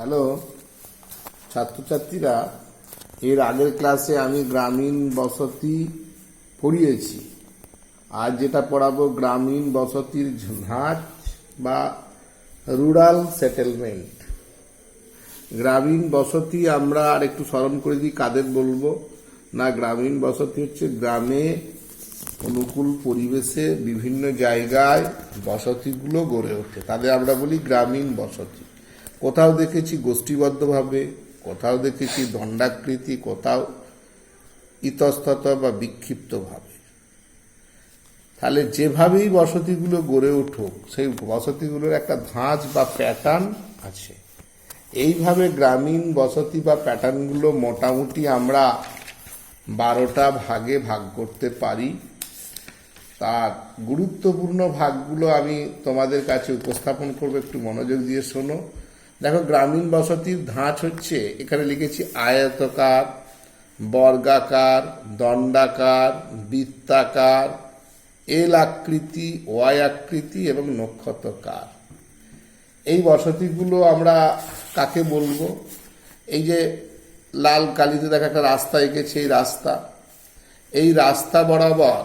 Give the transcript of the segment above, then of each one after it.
Hello ছাত্রছাত্রীরা, এর আগের ক্লাসে আমি গ্রামীণ বসতি পড়িয়েছি। আজ যেটা পড়াবো গ্রামীণ বসতির ধাঁচ বা রুরাল সেটেলমেন্ট। গ্রামীণ বসতি আমরা আর একটু স্মরণ করে দিই, কাদের বলবো না, গ্রামীণ বসতি হচ্ছে গ্রামে অনুকূল পরিবেশে বিভিন্ন জায়গায় বসতিগুলো গড়ে ওঠে, তাদের আমরা বলি গ্রামীণ বসতি। কোথাও দেখেছি গোষ্ঠীবদ্ধভাবে, কোথাও দেখেছি দণ্ডাকৃতি, কোথাও ইতস্তত বা বিক্ষিপ্তভাবে। তাহলে যেভাবেই বসতিগুলো গড়ে উঠুক, সেই বসতিগুলোর একটা ধাঁচ বা প্যাটার্ন আছে। এইভাবে গ্রামীণ বসতি বা প্যাটার্নগুলো মোটামুটি আমরা 12টা ভাগে ভাগ করতে পারি। তার গুরুত্বপূর্ণ ভাগগুলো আমি তোমাদের কাছে উপস্থাপন করবো, একটু মনোযোগ দিয়ে শোনো। দেখো, গ্রামীণ বসতির ধাঁচ হচ্ছে, এখানে লিখেছি আয়তাকার, বর্গাকার, দণ্ডাকার, বৃত্তাকার, এল আকৃতি, ওয়াই আকৃতি এবং নক্ষত্রাকার। এই বসতিগুলো আমরা কাকে বলবো? এই যে লাল কালিতে দেখা একটা রাস্তা এঁকেছে, এই রাস্তা বরাবর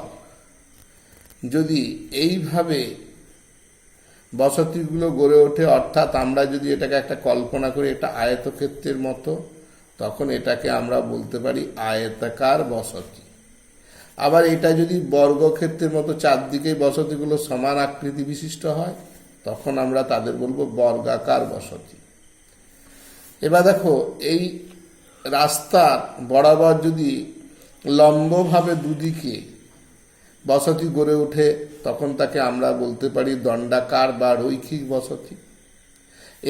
যদি এইভাবে বসতিগুলো গড়ে ওঠে, অর্থাৎ আমরা যদি এটাকে একটা কল্পনা করি একটা আয়তক্ষেত্রের মতো, তখন এটাকে আমরা বলতে পারি আয়তাকার বসতি। আবার এটা যদি বর্গক্ষেত্রের মতো চারদিকে বসতিগুলো সমান আকৃতি বিশিষ্ট হয়, তখন আমরা তাদের বলবো বর্গাকার বসতি। এবার দেখো, এই রাস্তার বরাবর যদি লম্বভাবে দুদিকে বসতি গড়ে ওঠে, তখন তাকে আমরা বলতে পারি দণ্ডাকার বা রৈখিক বসতি।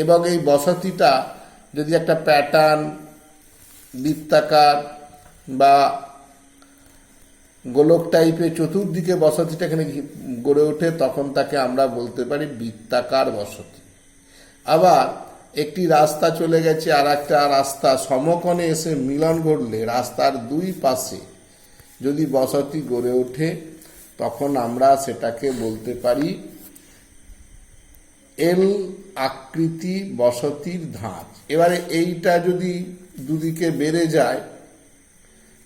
এবং এই বসতিটা যদি একটা প্যাটার্ন বৃত্তাকার বা গোলক টাইপের চতুর্দিকে বসতিটা এখানে গড়ে ওঠে, তখন তাকে আমরা বলতে পারি বৃত্তাকার বসতি। আবার একটি রাস্তা চলে গেছে, আর একটা রাস্তা সমকোণে এসে মিলন ঘটলে রাস্তার দুই পাশে যদি বসতি গড়ে ওঠে, তখন আমরা সেটাকে বলতে পারি এল আকৃতি বসতির ধাঁচ। এবারে এইটা যদি দুদিকে বেড়ে যায়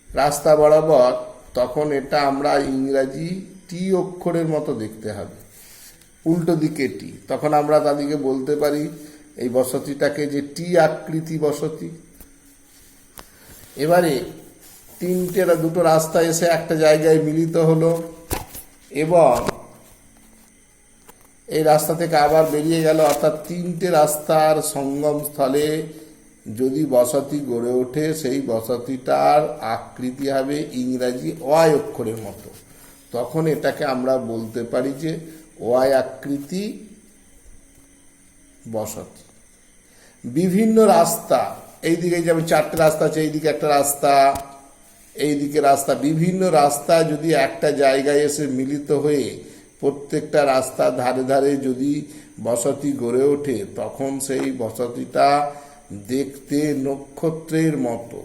রাস্তা বরাবর, তখন এটা আমরা ইংরাজি টি অক্ষরের মতো দেখতে হবে, উল্টো দিকে টি, তখন আমরা তাদেরকে বলতে পারি এই বসতিটাকে যে টি আকৃতি বসতি। এবারে দুটো রাস্তা এসে একটা জায়গায় মিলিত হলো, এবং এই রাস্তা থেকে আবার বেরিয়ে গেল, অর্থাৎ তিনটে রাস্তার সঙ্গম স্থলে যদি বসতি গড়ে ওঠে, সেই বসতিটার আকৃতি হবে ইংরাজি ওয়াই অক্ষরের মতো, তখন এটাকে আমরা বলতে পারি যে ওয়াই আকৃতি বসতি। বিভিন্ন রাস্তা, এইদিকে যেমন চারটে রাস্তা আছে, এইদিকে একটা রাস্তা, এইদিকে রাস্তা, বিভিন্ন রাস্তা যদি একটা জায়গায় এসে মিলিত হয়ে প্রত্যেকটা রাস্তার ধারে ধারে যদি বসতি গড়ে ওঠে, তখন সেই বসতিটা দেখতে নক্ষত্রের মতো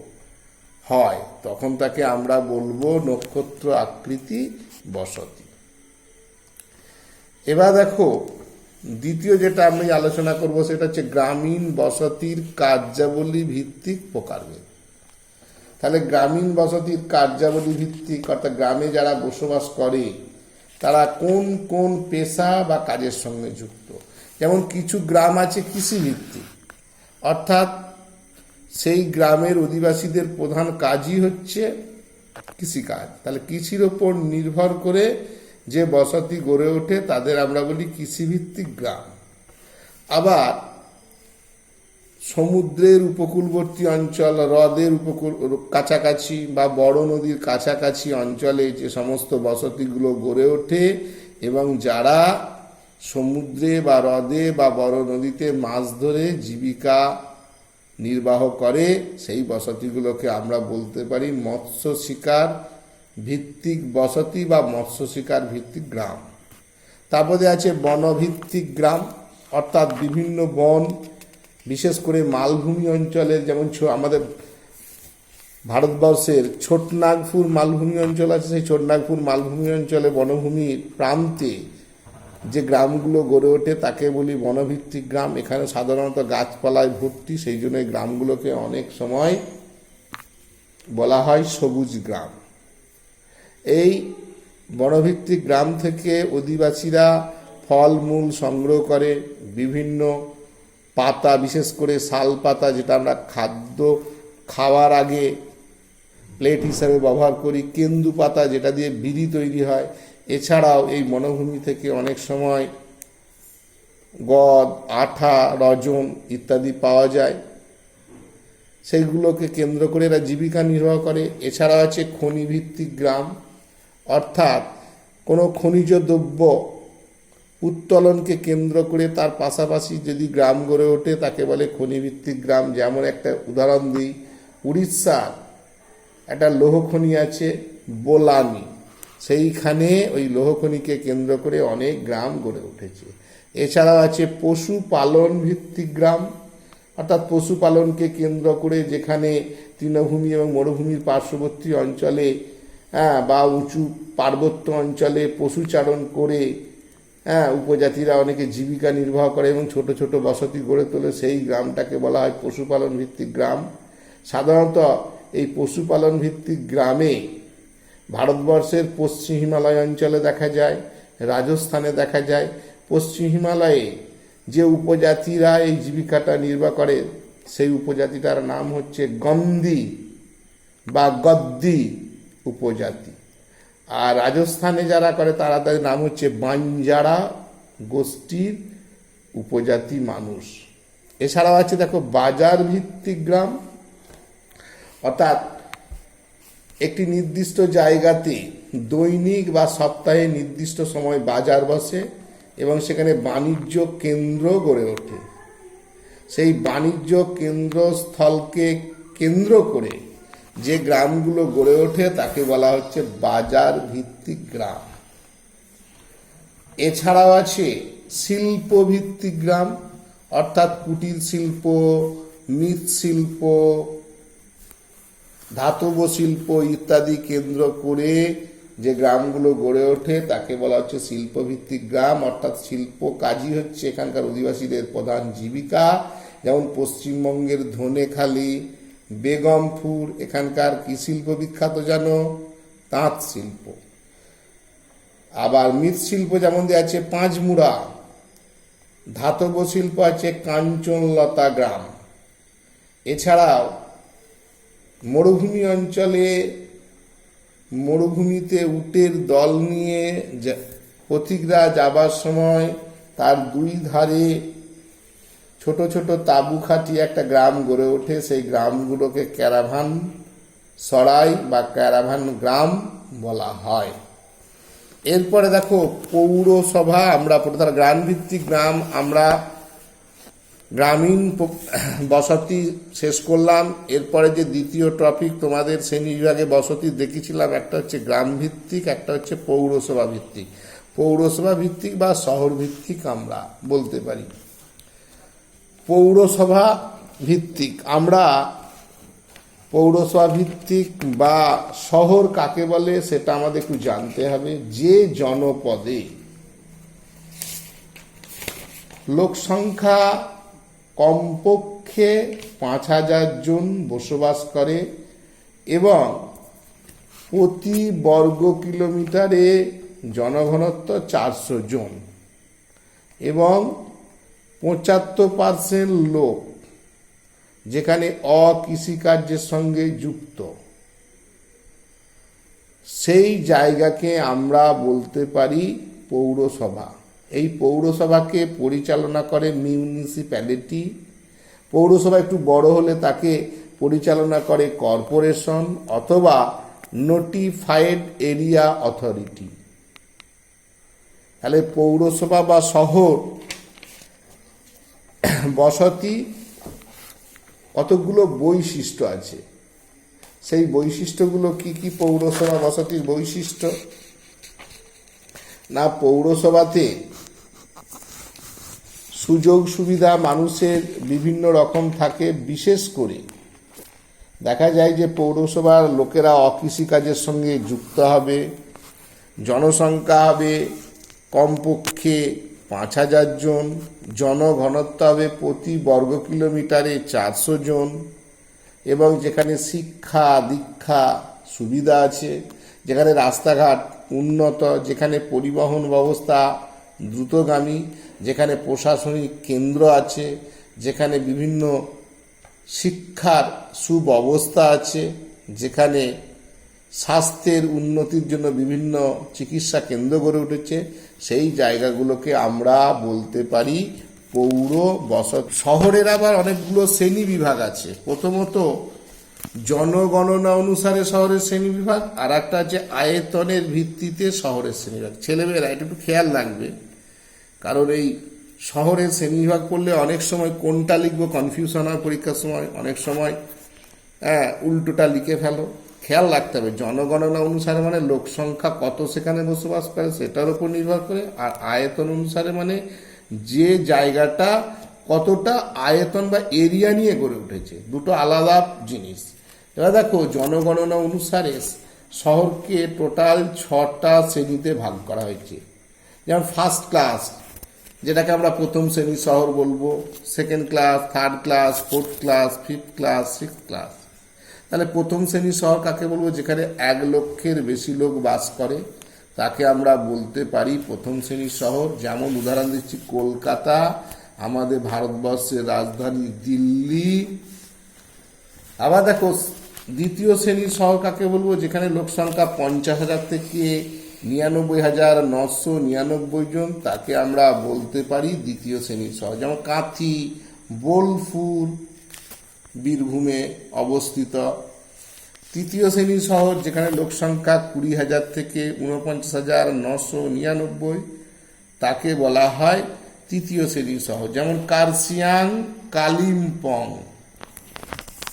হয়, তখন তাকে আমরা বলবো নক্ষত্র আকৃতি বসতি। এবার দেখো, দ্বিতীয় যেটা আমি আলোচনা করব সেটা হচ্ছে গ্রামীণ বসতির কার্যাবলী ভিত্তিক প্রকারভেদ। তাহলে গ্রামীণ বসতির কার্যাবলী ভিত্তিক, অর্থাৎ গ্রামে যারা বসবাস করে তারা কোন কোন পেশা বা কাজের সঙ্গে যুক্ত। যেমন কিছু গ্রাম আছে কৃষিভিত্তিক, অর্থাৎ সেই গ্রামের অধিবাসীদের প্রধান কাজই হচ্ছে কৃষিকাজ। তাহলে কৃষির ওপর নির্ভর করে যে বসতি গড়ে ওঠে তাদের আমরা বলি কৃষিভিত্তিক গ্রাম। আবার সমুদ্রের উপকূলবর্তী অঞ্চল, হ্রদের কাছাকাছি বা বড় নদীর কাছাকাছি অঞ্চলে যে সমস্ত বসতিগুলো গড়ে ওঠে, এবং যারা সমুদ্রে বা হ্রদে বা বড় নদীতে মাছ ধরে জীবিকা নির্বাহ করে, সেই বসতিগুলোকে আমরা বলতে পারি মৎস্য শিকার ভিত্তিক বসতি বা মৎস্য শিকার ভিত্তিক গ্রাম। তারপরে আছে বনভিত্তিক গ্রাম, অর্থাৎ বিভিন্ন বন, বিশেষ করে মালভূমি অঞ্চলের, যেমন আমাদের ভারতবর্ষের ছোটনাগপুর মালভূমি অঞ্চল আছে, সেই ছোটনাগপুর মালভূমি অঞ্চলে বনভূমির প্রান্তে যে গ্রামগুলো গড়ে ওঠে তাকে বলি বনভিত্তিক গ্রাম। এখানে সাধারণত গাছপালায় ভর্তি, সেই জন্য এই গ্রামগুলোকে অনেক সময় বলা হয় সবুজ গ্রাম। এই বনভিত্তিক গ্রাম থেকে অধিবাসীরা ফলমূল সংগ্রহ করে, বিভিন্ন পাতা, বিশেষ করে শাল পাতা, যেটা আমরা খাদ্য খাওয়ার আগে প্লেট হিসাবে ব্যবহার করি, কেন্দু পাতা যেটা দিয়ে বিড়ি তৈরি হয়। এছাড়াও এই বনভূমি থেকে অনেক সময় গদ, আঠা, রজন ইত্যাদি পাওয়া যায়, সেইগুলোকে কেন্দ্র করে এরা জীবিকা নির্বাহ করে। এছাড়াও আছে খনিভিত্তিক গ্রাম, অর্থাৎ কোনো খনিজ দ্রব্য উত্তোলনকে কেন্দ্র করে তার পাশাপাশি যদি গ্রাম গড়ে ওঠে তাকে বলে খনিভিত্তিক গ্রাম। যেমন একটা উদাহরণ দিই, উড়িষ্যার একটা লৌহ খনি আছে বোলানি, সেইখানে ওই লৌহ খনিকে কেন্দ্র করে অনেক গ্রাম গড়ে উঠেছে। এছাড়াও আছে পশুপালন ভিত্তিক গ্রাম, অর্থাৎ পশুপালনকে কেন্দ্র করে যেখানে তৃণভূমি এবং মরুভূমির পার্শ্ববর্তী অঞ্চলে বা উঁচু পার্বত্য অঞ্চলে পশুচারণ করে উপজাতিরা অনেকে জীবিকা নির্বাহ করে এবং ছোট ছোট বসতি গড়ে তোলে, সেই গ্রামটাকে বলা হয় পশুপালন ভিত্তিক গ্রাম। সাধারণত এই পশুপালন ভিত্তিক গ্রামে ভারতবর্ষের পশ্চিম হিমালয় অঞ্চলে দেখা যায়, রাজস্থানে দেখা যায়। পশ্চিম হিমালয়ে যে উপজাতিরা এই জীবিকাটা নির্বাহ করে সেই উপজাতিটার নাম হচ্ছে গন্দি বা গদ্দি উপজাতি। আর রাজস্থানে যারা করে তাদের নাম হচ্ছে বাঞ্জারা গোষ্ঠীর উপজাতি মানুষ। এছাড়াও আছে দেখো বাজার ভিত্তিক গ্রাম, অর্থাৎ একটি নির্দিষ্ট জায়গাতে দৈনিক বা সপ্তাহে নির্দিষ্ট সময় বাজার বসে এবং সেখানে বাণিজ্য কেন্দ্র গড়ে ওঠে। সেই বাণিজ্য কেন্দ্রস্থলকে কেন্দ্র করে যে গ্রামগুলো গড়ে ওঠে তাকে বলা হচ্ছে বাজার ভিত্তিক গ্রাম। এছাড়াও আছে শিল্প ভিত্তিক গ্রাম, অর্থাৎ কুটির শিল্প, মৃৎশিল্প, ধাতব শিল্প ইত্যাদি কেন্দ্র করে যে গ্রামগুলো গড়ে ওঠে তাকে বলা হচ্ছে শিল্পভিত্তিক গ্রাম। অর্থাৎ শিল্প কাজই হচ্ছে এখানকার অধিবাসীদের প্রধান জীবিকা। যেমন পশ্চিমবঙ্গের ধনেখালি, বেগমপুর, এখানকার কি শিল্প বিখ্যাত জানো? তাঁত শিল্প। আবার মৃৎশিল্প যেমন আছে পাঁচমুড়া, ধাতব শিল্প আছে কাঞ্চনলতা গ্রাম। এছাড়াও মরুভূমি অঞ্চলে মরুভূমিতে উটের দল নিয়ে পথিকরা যাবার সময় তার দুই ধারে ছোট ছোট তাঁবু খাটিয়ে একটা গ্রাম গড়ে ওঠে, সেই গ্রামগুলোকে ক্যারাভান সরাই বা ক্যারাভান গ্রাম বলা হয়। এরপরে দেখো পৌরসভা। আমরা প্রধান গ্রাম ভিত্তিক গ্রাম, আমরা গ্রামীণ বসতি শেষ করলাম। এরপরে যে দ্বিতীয় টপিক তোমাদের শ্রেণী বিভাগে বসতি দেখেছিলাম, একটা হচ্ছে গ্রাম ভিত্তিক, একটা হচ্ছে পৌরসভা ভিত্তিক। পৌরসভা ভিত্তিক বা শহর ভিত্তিক আমরা বলতে পারি। পৌরসভা ভিত্তিক, আমরা পৌরসভা ভিত্তিক বা শহর কাকে বলে সেটা আমাদের একটু জানতে হবে। যে জনপদে লোক সংখ্যা কমপক্ষে ৫,০০০ জন বসবাস করে এবং প্রতি বর্গ কিলোমিটারে জনঘনত্ব ৪০০ জন এবং ৭৫% লোক যেখানে অকৃষিকার্যের সঙ্গে যুক্ত, সেই জায়গাকে আমরা বলতে পারি পৌরসভা। এই পৌরসভাকে পরিচালনা করে মিউনিসিপ্যালিটি। পৌরসভা একটু বড় হলে তাকে পরিচালনা করে কর্পোরেশন অথবা নোটিফাইড এরিয়া অথরিটি। তাহলে পৌরসভা বা শহর বসতি কতগুলো বৈশিষ্ট্য আছে, সেই বৈশিষ্ট্যগুলো কি কি? পৌরসভা বসতির বৈশিষ্ট্য না, পৌরসভাতে সুযোগ সুবিধা মানুষের বিভিন্ন রকম থাকে। বিশেষ করে দেখা যায় যে পৌরসভার লোকেরা অকৃষিকাজের সঙ্গে যুক্ত হবে, জনসংখ্যা হবে কমপক্ষে 5,000 জন, জনঘনত্ব হবে প্রতি বর্গ কিলোমিটারে 400 জন, এবং যেখানে শিক্ষা দীক্ষা সুবিধা আছে, যেখানে রাস্তাঘাট উন্নত, যেখানে পরিবহন ব্যবস্থা দ্রুতগামী, যেখানে প্রশাসনিক কেন্দ্র আছে, যেখানে বিভিন্ন শিক্ষার সুব্যবস্থা আছে, যেখানে স্বাস্থ্যের উন্নতির জন্য বিভিন্ন চিকিৎসা কেন্দ্র গড়ে উঠেছে, সেই জায়গাগুলোকে আমরা বলতে পারি পৌর বসত। শহরের আবার অনেকগুলো শ্রেণী বিভাগ আছে। প্রথমত জনগণনা অনুসারে শহরের শ্রেণী বিভাগ, আর একটা আছে আয়তনের ভিত্তিতে শহরের শ্রেণী বিভাগ। ছেলেমেয়েরা এটা একটু খেয়াল রাখবে, কারণ এই শহরের শ্রেণী বিভাগ পড়লে অনেক সময় কোনটা লিখবো কনফিউশন হয় পরীক্ষার সময়, অনেক সময় উল্টোটা লিখে ফেলো। খেয়াল রাখতে হবে জনগণনা অনুসারে মানে লোক সংখ্যা কত সেখানে বসবাস করে সেটার উপর নির্ভর করে, আর আয়তন অনুসারে মানে যে জায়গাটা কতটা আয়তন বা এরিয়া নিয়ে গড়ে উঠেছে, দুটো আলাদা জিনিস। এবার দেখো জনগণনা অনুসারে শহরকে টোটাল 6টা শ্রেণীতে ভাগ করা হয়েছে। যেমন ফার্স্ট ক্লাস, যেটাকে আমরা প্রথম শ্রেণীর শহর বলবো, second class, third class, fourth class, fifth class, sixth class. তাহলে প্রথম শ্রেণীর শহর কাকে বলবো? যেখানে 1 লক্ষের বেশি লোক বাস করে তাকে আমরা বলতে পারি প্রথম শ্রেণীর শহর। যেমন উদাহরণ দিচ্ছি কলকাতা, আমাদের ভারতবর্ষের রাজধানী দিল্লি। আবার দেখো দ্বিতীয় শ্রেণীর শহর কাকে বলবো? যেখানে লোক সংখ্যা 50,000 থেকে 99,999 জন, তাকে আমরা বলতে পারি দ্বিতীয় শ্রেণীর শহর। যেমন কাঁথি, বোলপুর বীরভূমে অবস্থিত। তৃতীয় শ্রেণীর শহর যেখানে লোক সংখ্যা 20,000 থেকে 49,999, তাকে বলা হয় তৃতীয় শ্রেণীর শহর। যেমন কার্শিয়াং, কালিম্পং।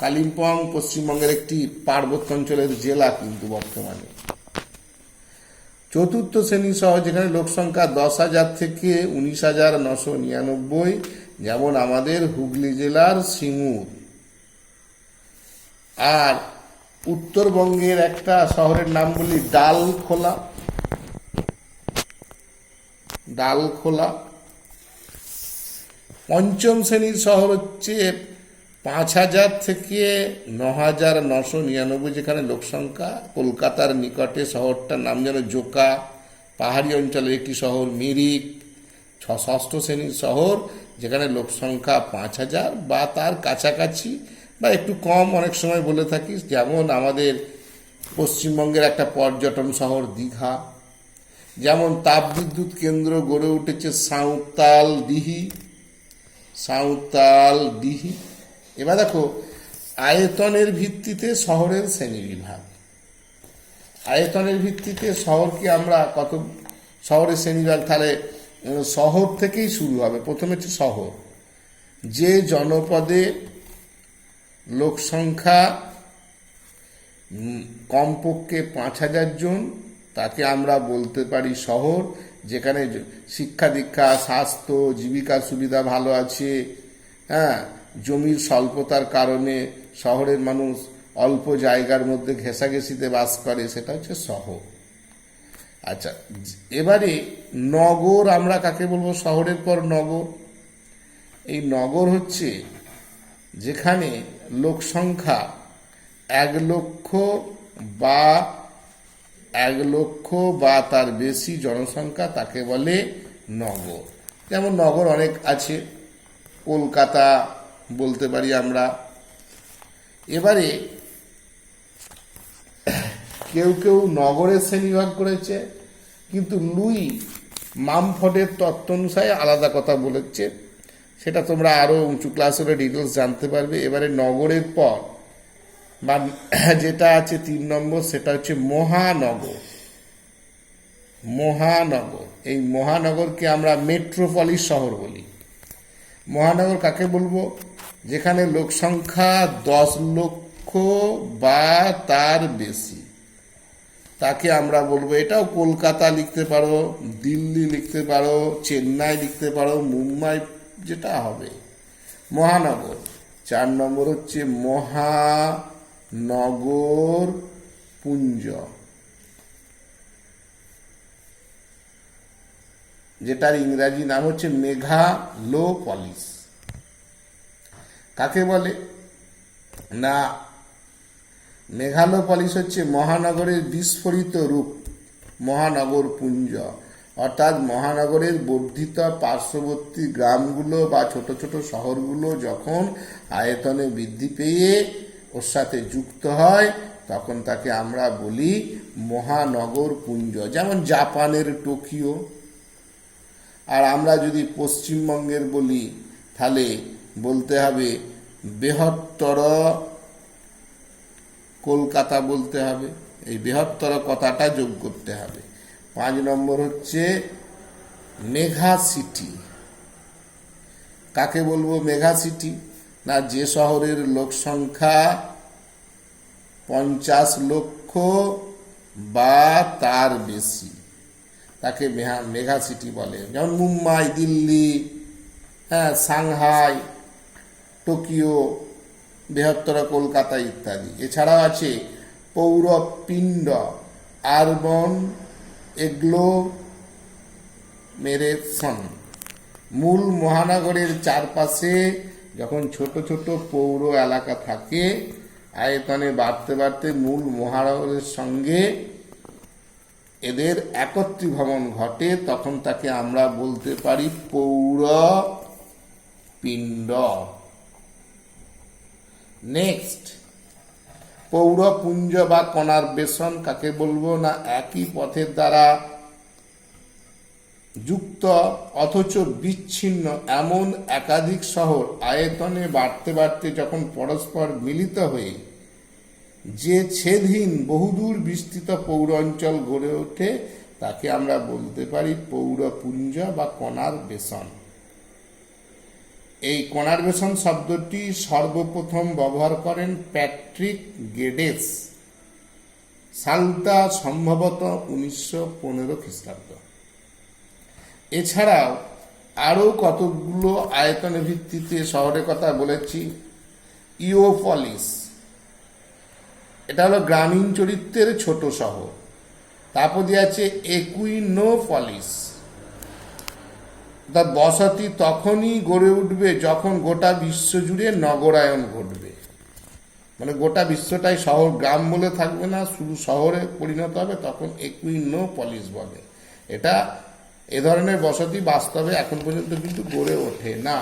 কালিম্পং পশ্চিমবঙ্গের একটি পার্বত্য অঞ্চলের জেলা কিন্তু বর্তমানে। চতুর্থ শ্রেণীর শহর যেখানে লোক সংখ্যা 10,000 থেকে 19,999, যেমন আমাদের হুগলি জেলার সিঙ্গুর। আর উত্তরবঙ্গের একটা শহরের নাম বলি ডালখোলা। ডালখোলা। পঞ্চম শ্রেণীর শহর হচ্ছে 5,000 থেকে 9,999, যেখানে লোক সংখ্যা। কলকাতার নিকটে শহরটার নাম যেন জোকা। পাহাড়ি অঞ্চলের একটি শহর মিরিক। ষষ্ঠ শ্রেণীর শহর যেখানে লোক সংখ্যা 5,000 বা তার কাছাকাছি বা একটু কম অনেক সময় বলে থাকি। যেমন আমাদের পশ্চিমবঙ্গের একটা পর্যটন শহর দীঘা। যেমন তাপবিদ্যুৎ কেন্দ্র গড়ে উঠেছে সাঁওতাল ডিহি। সাঁওতাল ডিহি। এবার দেখো আয়তনের ভিত্তিতে শহরের শ্রেণী বিভাগ। আয়তনের ভিত্তিতে শহরকে আমরা কত শহরের শ্রেণী বিভাগ, তাহলে শহর থেকেই শুরু হবে। প্রথমে হচ্ছে শহর, যে জনপদে লোক সংখ্যা কমপক্ষে 5,000 জন, তাকে আমরা বলতে পারি শহর। যেখানে শিক্ষা দীক্ষা স্বাস্থ্য জীবিকার সুবিধা ভালো আছে, জমির স্বল্পতার কারণে শহরের মানুষ অল্প জায়গার মধ্যে ঘেঁষাঘেঁষিতে বাস করে, সেটা হচ্ছে শহর। আচ্ছা, এবারে নগর আমরা কাকে বলবো? শহরের পর নগর। এই নগর হচ্ছে যেখানে লোক সংখ্যা 1 লক্ষ বা তার বেশি জনসংখ্যা, তাকে বলে নগর। যেমন নগর অনেক আছে, কলকাতা বলতে পারি আমরা। এবারে কেউ কেউ নগরের শ্রেণীভাগ করেছে, কিন্তু লুই মামফোর্ডের তত্ত্ব অনুসারে আলাদা কথা বলেছে। সেটা তোমরা আরো উঁচু ক্লাসের ডিটেলস জানতে পারবে। এবারে নগরের পর বা যেটা আছে 3 নম্বর, সেটা হচ্ছে মহানগর। মহানগর, এই মহানগরকে আমরা মেট্রোপলিস শহর বলি। মহানগর কাকে বলবো? যেখানে লোক সংখ্যা 10 লক্ষ বা তার বেশি, তাকে আমরা বলবো। এটাও কলকাতা লিখতে পারো, দিল্লি লিখতে পারো, চেন্নাই লিখতে পারো, মুম্বাই, যেটা হবে মহানগর। 4 নম্বর হচ্ছে মহানগর পুঞ্জ। যেটার ইংরাজি নাম হচ্ছে মেঘালোপলিস। কাকে বলে না, মেঘালোপলিস হচ্ছে মহানগরের বিস্ফোরিত রূপ, মহানগর পুঞ্জ, অর্থাৎ মহানগরের বর্ধিত পার্শ্ববর্তী গ্রামগুলো বা ছোট ছোট শহরগুলো যখন আয়তনে বৃদ্ধি পেয়ে ওর সাথে যুক্ত হয় তখন তাকে আমরা বলি মহানগর পুঞ্জ। যেমন জাপানের টোকিও। আর আমরা যদি পশ্চিমবঙ্গের বলি তাহলে বলতে হবে বৃহত্তর কলকাতা বলতে হবে, এই বৃহত্তর কথাটা যোগ করতে হবে। 5 নম্বর হচ্ছে মেগা সিটি। কাকে বলবো মেগা সিটি না, যে শহরের লোক সংখ্যা 50 লক্ষ বা তার বেশি তাকে মেগা সিটি বলে। যেমন মুম্বাই, দিল্লি, সাংহাই, টোকিও, বৃহত্তর কলকাতা ইত্যাদি। এছাড়াও আছে পৌরপিণ্ড, আরবান এগ্লোমেরেশন। মূল মহানগরের চারপাশে যখন ছোট ছোট পৌর এলাকা থাকে, আয়তনে বাড়তে বাড়তে মূল মহানগরের সঙ্গে এদের একত্রীভবন ঘটে, তখন তাকে আমরা বলতে পারি পৌরপিণ্ড। নেক্সট, পৌরপুঞ্জ বা কনারবেশন কাকে বলবো না, একই পথের দ্বারা যুক্ত অথচ বিচ্ছিন্ন এমন একাধিক শহর আয়তনে বাড়তে বাড়তে যখন পরস্পর মিলিত হয়ে যে ছেদহীন বহুদূর বিস্তৃত পৌর অঞ্চল গড়ে ওঠে তাকে আমরা বলতে পারি পৌরপুঞ্জ বা কনারবেশন। এই কনারবেশন শব্দটি সর্বপ্রথম ব্যবহার করেন প্যাট্রিক গেডেস, সালটা সম্ভবত 1915 খ্রিস্টাব্দ। এছাড়াও আরও কতগুলো আয়তন ভিত্তিতে শহরের কথা বলেছি। ইওপলিস, এটা হলো গ্রামীণ চরিত্রের ছোট শহর। তারপর দিয়ে আছে একুইনোপলিস, তা বসতি তখনই গড়ে উঠবে যখন গোটা বিশ্ব জুড়ে নগরায়ন ঘটবে, মানে গোটা বিশ্বটাই শহর, গ্রাম বলে থাকবে না, শুধু শহরে পরিণত হবে, তখন একুইনোপলিস বলে। এটা এ ধরনের বসতি বাস্তবে এখন পর্যন্ত কিন্তু গড়ে ওঠে না।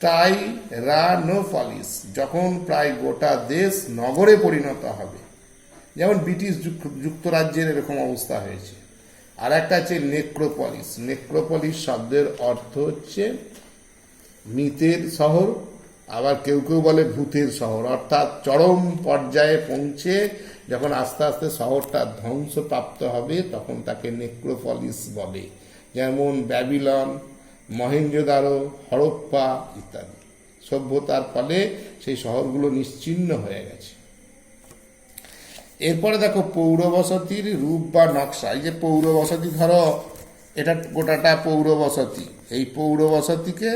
টাইরানোপলিস, যখন প্রায় গোটা দেশ নগরে পরিণত হবে, যেমন ব্রিটিশ যুক্তরাজ্যের এরকম অবস্থা হয়েছে। আর একটা আছে নেক্রোপলিস। নেক্রোপলিস শব্দের অর্থ হচ্ছে মৃতের শহর, আবার কেউ কেউ বলে ভূতের শহর, অর্থাৎ চরম পর্যায়ে পৌঁছে যখন আস্তে আস্তে শহরটা ধ্বংসপ্রাপ্ত হবে তখন তাকে নেক্রোপলিস বলে। যেমন ব্যাবিলন, মহেঞ্জোদারো, হরপ্পা ইত্যাদি সভ্যতার ফলে সেই শহরগুলো নিশ্চিহ্ন হয়ে গেছে। এরপরে দেখো পৌরবসতির রূপ বা নকশা। এই যে পৌরবসতি, ধরো এটা গোটাটা পৌরবসতি, এই পৌরবসতিকে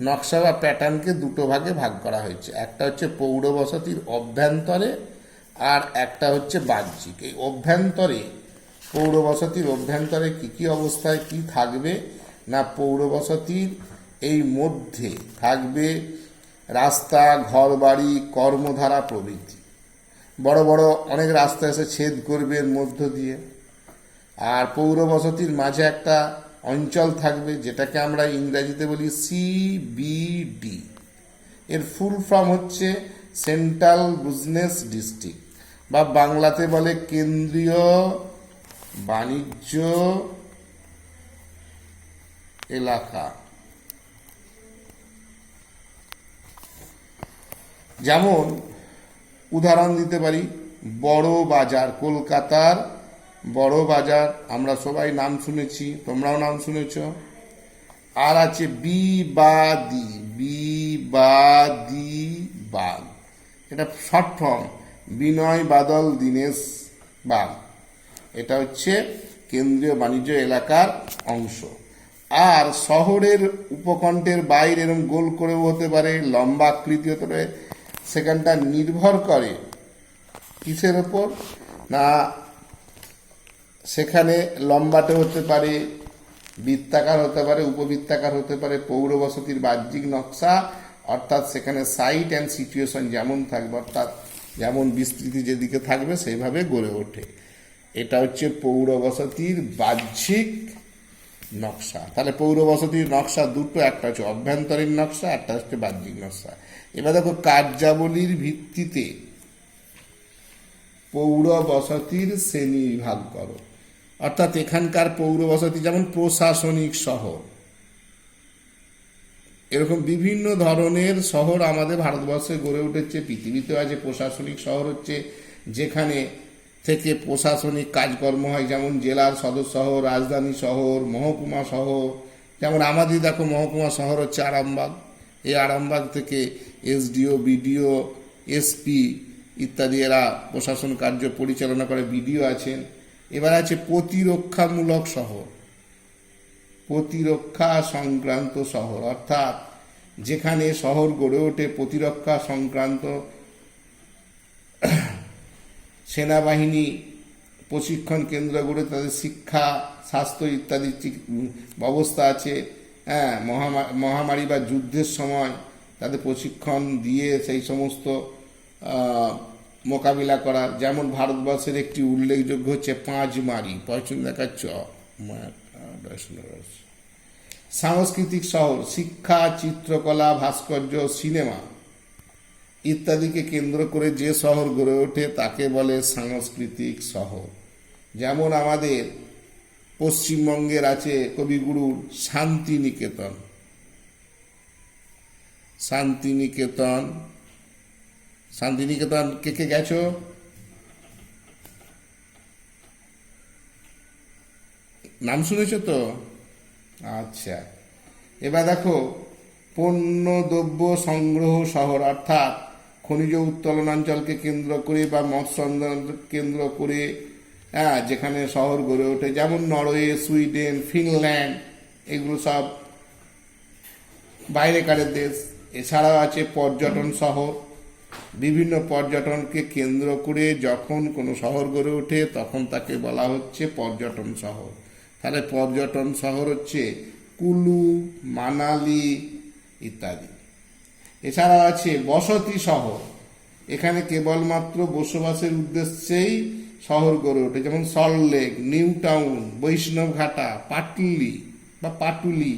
নকশা বা প্যাটার্নকে দুটো ভাগে ভাগ করা হয়েছে। একটা হচ্ছে পৌরবসতির অভ্যন্তরে আর একটা হচ্ছে বাহ্যিক। এই অভ্যন্তরে, পৌরবসতির অভ্যন্তরে কি কি অবস্থায় কি থাকবে না, পৌরবসতির এই মধ্যে থাকবে রাস্তা, ঘরবাড়ি, কর্মধারা প্রভৃতি। বড় বড় অনেক রাস্তা এসে ছেদ করবে এর মধ্য দিয়ে। আর পৌরবসতির মাঝে একটা অঞ্চল থাকবে যেটাকে আমরা ইংরেজিতে বলি সিবিডি। এর ফুল ফর্ম হচ্ছে সেন্ট্রাল বিজনেস ডিস্ট্রিক্ট, বা বাংলাতে বলে কেন্দ্রীয় বাণিজ্য এলাকা। যেমন উদাহরণ দিতে পারি বড় বাজার, কলকাতার বড় বাজার, আমরা সবাই নাম শুনেছি, তোমরাও নাম শুনেছ। আর আছে বিবাদী, বিবাদী বাগ, এটা short form Binoy Badal Dinesh bug. এটা হচ্ছে কেন্দ্রীয় বাণিজ্য এলাকার অংশ। আর শহরের উপকণ্ঠের বাইরে এরকম গোল করেও হতে পারে, লম্বা আকৃতি হতে পারে। সেখানটা নির্ভর করে কিসের ওপর না, সেখানে লম্বাটে হতে পারে, বৃত্তাকার হতে পারে, উপবৃত্তাকার হতে পারে। পৌর বসতির বাহ্যিক নকশা অর্থাৎ সেখানে সাইট অ্যান্ড সিচুয়েশন যেমন থাকবে, অর্থাৎ যেমন বিস্তৃতি যেদিকে থাকবে সেইভাবে গড়ে ওঠে। এটা হচ্ছে পৌর বসতির বাহ্যিক নকশা। তাহলে পৌর বসতির নকশা দুটো, একটা হচ্ছে অভ্যন্তরীণ নকশা, একটা হচ্ছে বাহ্যিক নকশা। এবার দেখো কার্যাবলীর ভিত্তিতে পৌর বসতির শ্রেণী বিভাগ করো। অর্থাৎ এখানকার পৌর বসতি যেমন প্রশাসনিক শহর, এরকম বিভিন্ন ধরনের শহর আমাদের ভারতবর্ষে গড়ে উঠেছে। পৃথিবীতেও আছে প্রশাসনিক শহর, হচ্ছে যেখানে থেকে প্রশাসনিক কাজকর্ম হয়, যেমন জেলার সদর শহর, রাজধানী শহর, মহকুমা শহর। যেমন আমাদের দেখো মহকুমা শহর হচ্ছে আরামবাগ। এই আরামবাগ থেকে এসডিও, বিডিও, এসপি ইত্যাদি এরা প্রশাসন কার্য পরিচালনা করে, বিডিও আছেন। এবার আছে প্রতিরক্ষামূলক শহর, প্রতিরক্ষা সংক্রান্ত শহর, অর্থাৎ যেখানে শহর গড়ে ওঠে প্রতিরক্ষা সংক্রান্ত, সেনাবাহিনী প্রশিক্ষণ কেন্দ্র গড়ে তাদের শিক্ষা, স্বাস্থ্য ইত্যাদি ব্যবস্থা আছে। হ্যাঁ, মহামারী বা যুদ্ধের সময় তাদের প্রশিক্ষণ দিয়ে সেই সমস্ত মোকাবিলা করা। যেমন ভারতবর্ষের একটি উল্লেখযোগ্য হচ্ছে পাঁচমারি, সাংস্কৃতিক শহর, শিক্ষা, চিত্রকলা, ভাস্কর্য, সিনেমা ইত্যাদিকে কেন্দ্র করে যে শহর গড়ে ওঠে তাকে বলে সাংস্কৃতিক শহর। যেমন আমাদের পশ্চিমবঙ্গের আছে কবিগুরুর শান্তিনিকেতন। শান্তিনিকেতন, শান্তিনিকেতন কে কে গেছো? নাম শুনেছো তো? আচ্ছা, এবার দেখো পণ্যদ্রব্য সংগ্রহ শহর, অর্থাৎ খনিজ উত্তোলনাঞ্চলকে কেন্দ্র করে বা মৎস্য কেন্দ্র করে যেখানে শহর গড়ে ওঠে, যেমন নরওয়ে, সুইডেন, ফিনল্যান্ড, এগুলো সব বাইরেকারের দেশ। এছাড়াও আছে পর্যটন শহর। বিভিন্ন পর্যটনকে কেন্দ্র করে যখন কোনো শহর গড়ে ওঠে তখন তাকে বলা হচ্ছে পর্যটন শহর। তাহলে পর্যটন শহর হচ্ছে কুলু, মানালি ইত্যাদি। এছাড়া আছে বসতি শহর, এখানে কেবলমাত্র বসবাসের উদ্দেশ্যেই শহর গড়ে ওঠে, যেমন সল্টলেক, নিউ টাউন, বৈষ্ণবঘাটা, পাটুলি।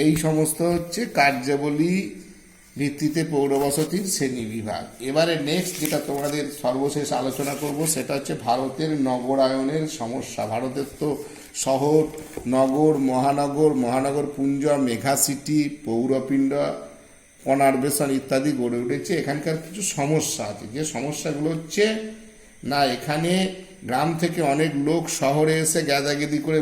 এই সমস্ত হচ্ছে কার্যাবলী ভিত্তিতে পৌরবসতির শ্রেণী বিভাগ। এবারে নেক্সট যেটা তোমাদের সর্বশেষ আলোচনা করব সেটা হচ্ছে ভারতের নগরায়নের সমস্যা। ভারতের তো শহর, নগর, মহানগর পুঞ্জ, মেগা সিটি, পৌরপিণ্ড, কনারবেশন ইত্যাদি গড়ে উঠেছে। এখানকার কিছু সমস্যা আছে, যে সমস্যাগুলো হচ্ছে না, এখানে গ্রাম থেকে অনেক লোক শহরে এসে গ্যাদাগেদি করে